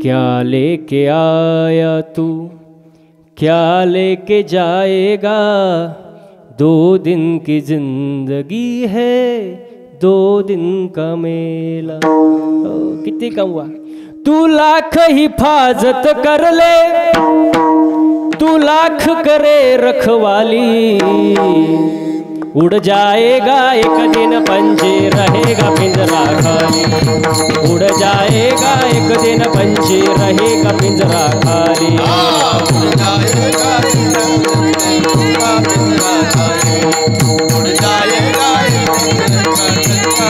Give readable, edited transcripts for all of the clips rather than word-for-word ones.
क्या लेके आया तू क्या लेके जाएगा, 2 दिन की जिंदगी है 2 दिन का मेला। किती कमवा तू लाख हिफाजत कर ले, तू लाख करे रखवाली, उड़ जाएगा एक दिन पंछी रहेगा पिंजरा खाली, उड़ जाएगा एक दिन पंछी रहेगा पिंजरा खाली, उड़ जाएगा उड़ जाएगा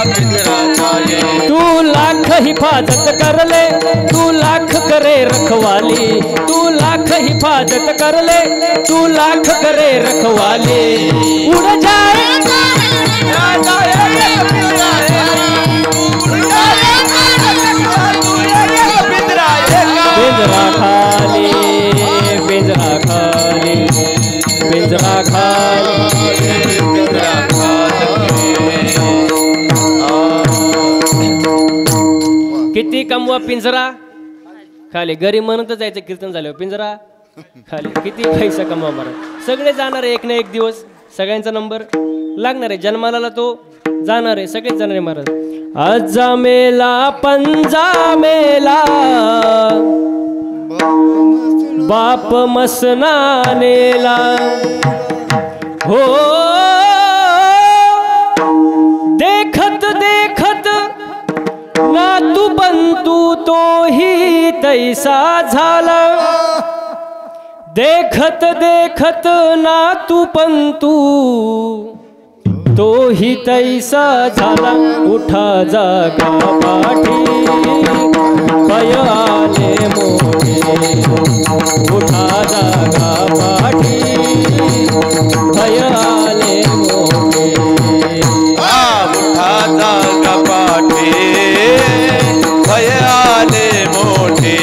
पिंजरा खाली। तू लाख हिफाजत कर ले, तू लाख करे रखवाली, तू लाख हिफाजत कर ले, तू लाख करे रखवाली, उड़ जाएगा पिंजरा खाली, पिंजरा खाली, पिंजरा खाली। किती कमवा पिंजरा खाली, घरी म्हणतच जायचं कीर्तन झाल्यावर पिंजरा खाली, किती पैसा कमवा महाराज, सगळे जाणार आहे एक ना एक दिवस, सगळ्यांचा नंबर लागणार आहे, जन्माला तो जाणार आहे, सगळेच जाणार आहे महाराज। आजा मेला पंजा मेला बाप मसनानेला, हो देखत देखत ना तू बंतू तो ही तैसा झाला, देखत देखत ना तू पंतू तो ही तैसा झाला, उठा जागा पाठी पाय आले मोठे, उठा जागा पाठी पाय आले मोठे, उठा जागा पाठी पाय आले मोठे,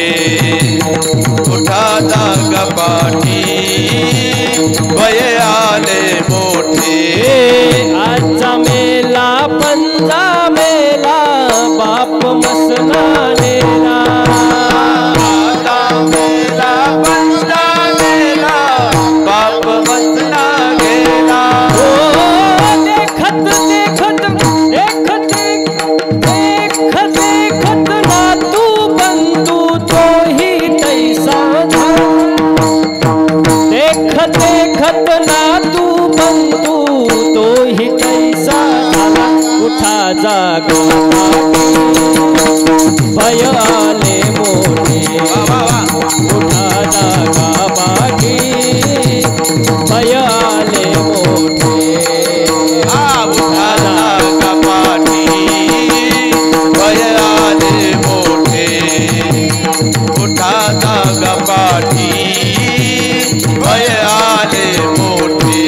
उठा जागा पाठी पाय आले मोठे। आजचा मेला पंजा मेला बाप मसनानेला, आजचा मेला पंजा मेला बाप मसना गेला, देखत देखत देखत देखत देखत ना तू बंतू तो ही तैसा झाला, देखत देखत ना तू बंतू तो ही तैसा झाला, उठा जागा भय आले मोठे, उठा जागा पाठी भय आले मोठे, उठा जागा पाठी पाय आले मोठे, उठा जागा पाठी पाय आले मोठे।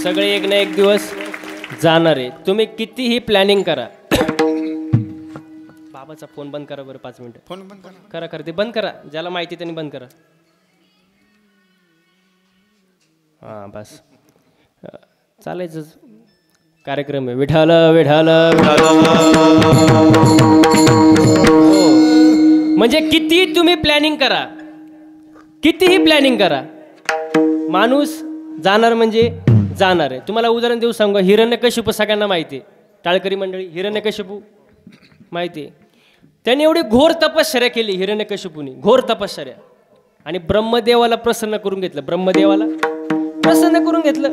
सगळे एक ना एक दिवस जाणार आहे, तुम्ही कितीही प्लॅनिंग करा। बाबाचा फोन बंद करा बरं 5 मिनिटं, फोन बंद करा. करा करा ते बंद करा, ज्याला माहिती त्यांनी बंद करा। हां बस चालायचं कार्यक्रम आहे, विठाल विठाल म्हणजे किती तुम्ही प्लॅनिंग करा, कितीही प्लॅनिंग करा, माणूस जाणार म्हणजे जाणार आहे। तुम्हाला उदाहरण देऊ सांगू, हिरण्यकशिपू सगळ्यांना माहिती आहे, टाळकरी मंडळी हिरण्यकशिपू माहिती आहे, त्यांनी एवढी घोर तपश्चर्या केली हिरण्यकशिपूनी, घोर तपश्चर्या, आणि ब्रह्मदेवाला प्रसन्न करून घेतलं, ब्रह्मदेवाला प्रसन्न करून घेतलं।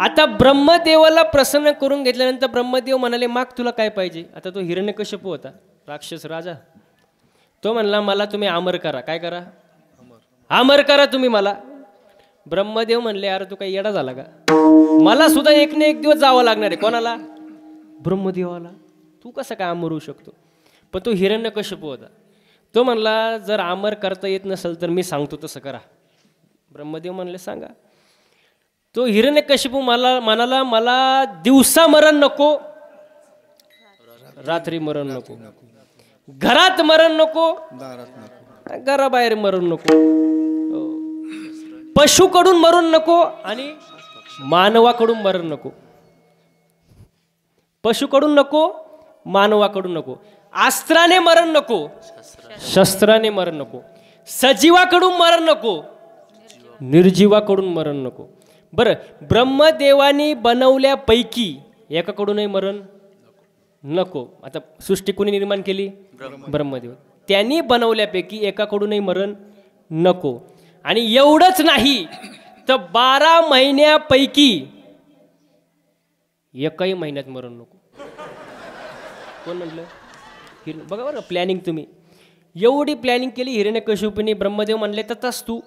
आता ब्रह्मदेवाला प्रसन्न करून घेतल्यानंतर ब्रह्मदेव म्हणाले माग तुला काय पाहिजे। आता तो हिरण्यकशिपू होता, राक्षस राजा, तो म्हणला मला तुम्ही अमर करा, काय करा अमर करा तुम्ही मला। ब्रह्मदेव म्हणले अरे तू काही येडा झाला का, मला सुद्धा एक ना एक दिवस जावं लागणार आहे, कोणाला ब्रह्मदेवाला, तू कसं काय अमर होऊ शकतो। पण तो हिरण्यकशिपू होता, तो म्हणला जर अमर करता येत नसेल तर मी सांगतो तसं करा। ब्रह्मदेव म्हणले सांगा। तो हिरण्यकशिपू म्हणाला मला दिवसा मरण नको, रात्री मरण नको, घरात मरण नको, घराबाहेर मरण नको, पशुकडून मरण नको आणि मानवाकडून मरण नको, पशुकडून नको मानवाकडून नको. अस्त्राने मरण नको, शस्त्राने मरण नको. सजीवाकडून मरण नको, निर्जीवाकडून मरण नको. बरं, ब्रह्मदेवानी बनवल्यापैकी एकाकडूनही मरण नको. आता सृष्टी कोणी निर्माण केली? ब्रह्मदेव. त्यांनी बनवल्यापैकी एकाकडूनही मरण नको. आणि एवढंच नाही तर 12 महिन्यापैकी एकाही महिन्यात मरण नको. कोण म्हटलं? बघा बरं प्लॅनिंग तुम्ही एवढी प्लॅनिंग केली हिरण्यकशिपूने. ब्रह्मदेव म्हणले तथाच तू.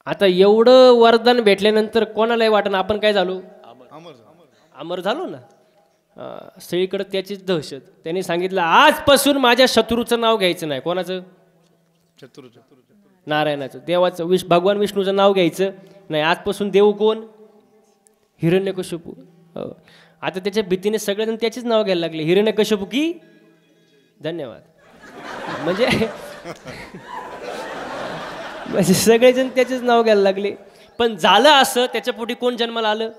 आता एवढं वरदान भेटल्यानंतर कोणालाही वाटणं आपण काय झालो? अमर झालो ना. सगळीकडे त्याचीच दहशत. त्यांनी सांगितलं आजपासून माझ्या शत्रूचं नाव घ्यायचं नाही. कोणाचं? नारायणाचं, देवाचं, भगवान विष्णूचं नाव घ्यायचं नाही. आजपासून देव कोण? हिरण्यकशिपू. आता त्याच्या भीतीने सगळेजण त्याचीच नाव घ्यायला लागले. हिरण्यकशिपू की धन्यवाद. म्हणजे सगळेजण त्याचेच नाव घ्यायला लागले. पण झालं असं, त्याच्या पोटी कोण जन्माला आलं?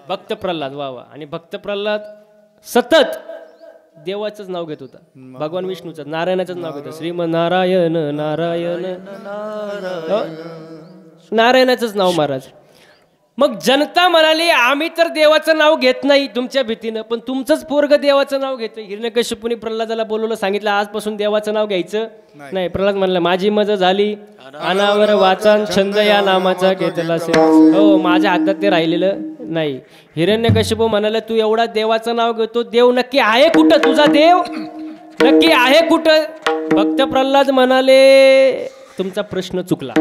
भक्त प्रल्हाद. वा वा. आणि भक्त प्रल्हाद सतत देवाचंच नाव घेत होता, भगवान विष्णूचं, नारायणाचंच नाव घेत. श्रीमनारायण नारायण नारायणाचंच नाव महाराज. मग जनता म्हणाली आम्ही तर देवाचं नाव घेत नाही तुमच्या भीतीनं, पण तुमचंच पोरग देवाचं नाव घेतं. हिरण्यकशिपूने प्रल्हादाला बोलवलं, सांगितलं आजपासून देवाचं नाव घ्यायचं नाही. प्रल्हाद म्हणला माझी मजा झाली, अनावर वाचन छंद या नामाचा घेतला असेल. हो, माझ्या हातात ते राहिलेलं नाही. हिरण्यकशिपू म्हणाले तू एवढा देवाचं नाव घेतो, देव नक्की आहे कुठं? तुझा देव नक्की आहे कुठं? भक्त प्रल्हाद म्हणाले तुमचा प्रश्न चुकला.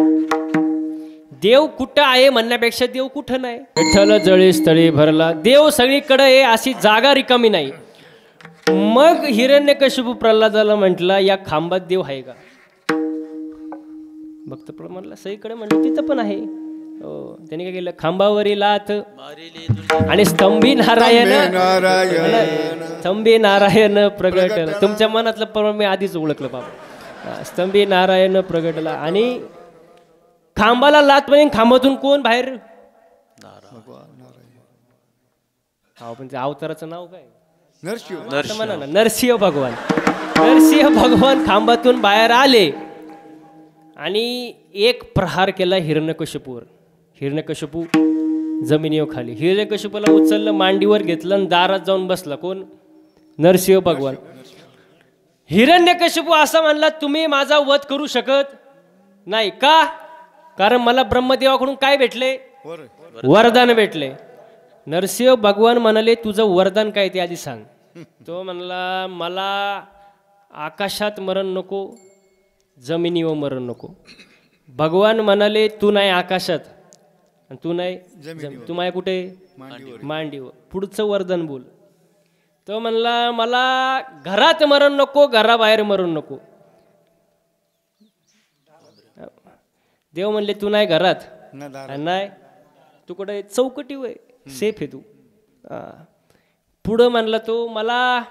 देव कुठं आहे म्हणण्यापेक्षा देव कुठं नाही. विठ्ठल जळी स्थळी भरला, देव सगळीकडे आहे अशी जागा रिकामी नाही. मग हिरण्यकशिपू प्रल्हादाला म्हटला या खांबात देव आहे का? भक्त प्रल्हाद म्हणला सगळीकडे. म्हणलं तिथं पण आहे. हो, त्याने काय केलं? खांबावरील लाथ आणि स्तंभी नारायण प्रगटला. तुमच्या मनातलं परम मी आधीच ओळखलं बाबा. स्तंभी नारायण प्रगटला आणि खांबाला लात पण खांबातून कोण बाहेर? पण त्या अवताराचं नाव काय? नरसिंह भगवान. नरसिंह भगवान खांबातून बाहेर आले आणि एक प्रहार केला हिरण्यकशिपूवर. हिरण्यकशिपू जमिनीवर खाली. हिरण्यकशिपूला उचललं, मांडीवर घेतलं आणि दारात जाऊन बसला. कोण? नरसिंह भगवान. हिरण्यकशिपू असा म्हणला तुम्ही माझा वध करू शकत नाही. का? कारण मला ब्रह्मदेवाकडून काय भेटले? वरदान भेटले. नरसिंह भगवान म्हणाले तुझं वरदान काय ते आधी सांग. तो म्हणला मला आकाशात मरण नको, जमिनीवर मरण नको. भगवान म्हणाले तू नाही आकाशात, तू नाही तू माय कुठे? मांडीवर. पुढचं वरदान बोल. तो म्हणला मला घरात मरण नको, घराबाहेर मरण नको. देव म्हणले तू नाही घरात, नाही तू कुठे? चौकटीवर सेफ आहे तू. पुढं म्हणला तो मला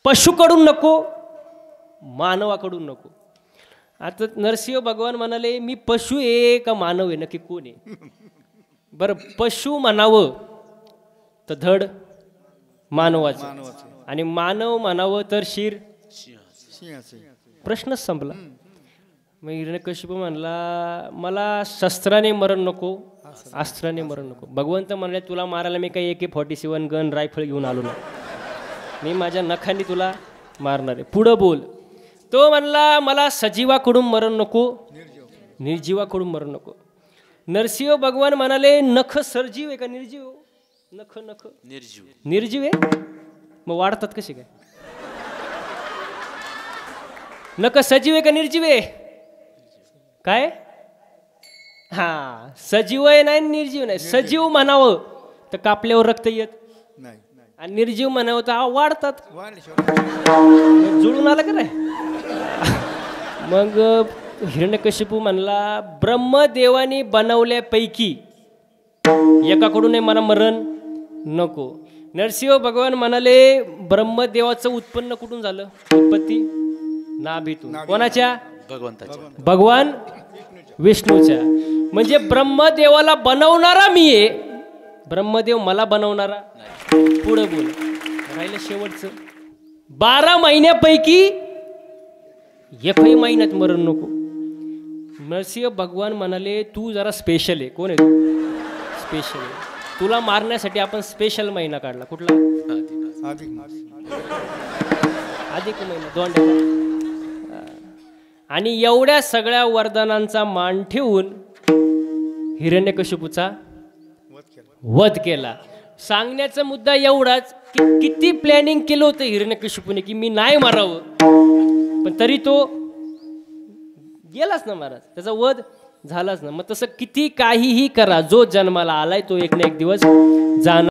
पशुकडून नको, मानवाकडून नको. आता नरसिंह भगवान म्हणाले मी पशु आहे का मानव आहे? नक्की कोण आहे? बरं, पशु म्हणावं तर धड मानवाचं आणि मानव म्हणावं तर शिर. प्रश्नच संपला. मग हिरण्यकशिपू म्हणला मला शस्त्राने मरण नको, अस्त्राने मरण नको. भगवंत म्हणले तुला मारायला मी काही AK-47 गन रायफल घेऊन आलो ना, मी माझ्या नखांनी तुला मारणार आहे. पुढं बोल. तो म्हणला मला सजीवाकडून मरण नको, निर्जीवाकडून मरण नको. नरसिंह भगवान म्हणाले नख सरजीव आहे का निर्जीव? नख नख निर्जीव. निर्जीव आहे मग वाढतात कसे काय? नख सजीव आहे का निर्जीव आहे? काय? हा, सजीव आहे नाही निर्जीव नाही. सजीव म्हणावं तर कापल्यावर रक्त येत नाही आणि निर्जीव म्हणावं तर वाढतात. जुळून आलं का नाही? मग हिरण्यकशिपू म्हणला ब्रह्मदेवानी बनवल्यापैकी एकाकडून मला मरण नको. नरसिंह भगवान म्हणाले ब्रह्मदेवाचं उत्पन्न कुठून झालं? उत्पत्ती नाभीतून. कोणाच्या? भगवंताच्या. भगवान विष्णूच्या. म्हणजे ब्रह्मदेवाला बनवणारा मी आहे, ब्रह्मदेव मला बनवणारा पुढं बोल. राहिलं शेवटचं 12 महिन्यापैकी एकही महिन्यात मरण नको. नरसिंह भगवान म्हणाले तू जरा स्पेशल आहे. कोण आहे तू? स्पेशल आहे. तुला मारण्यासाठी आपण स्पेशल महिना काढला. कुठला? अधिक महिना दोंड्याचा. आणि एवढ्या सगळ्या वरदानांचा मान ठेवून हिरण्यकशिपूचा वध केला. सांगण्याचा मुद्दा एवढाच की किती प्लॅनिंग केलं होतं हिरण्यकशिपूने की मी नाही मारावं, पण तरी तो गेलाच ना महाराज, त्याचा वध झालाच ना. मग तसं किती काहीही करा, जो जन्माला आलाय तो एक ना एक दिवस जाणार.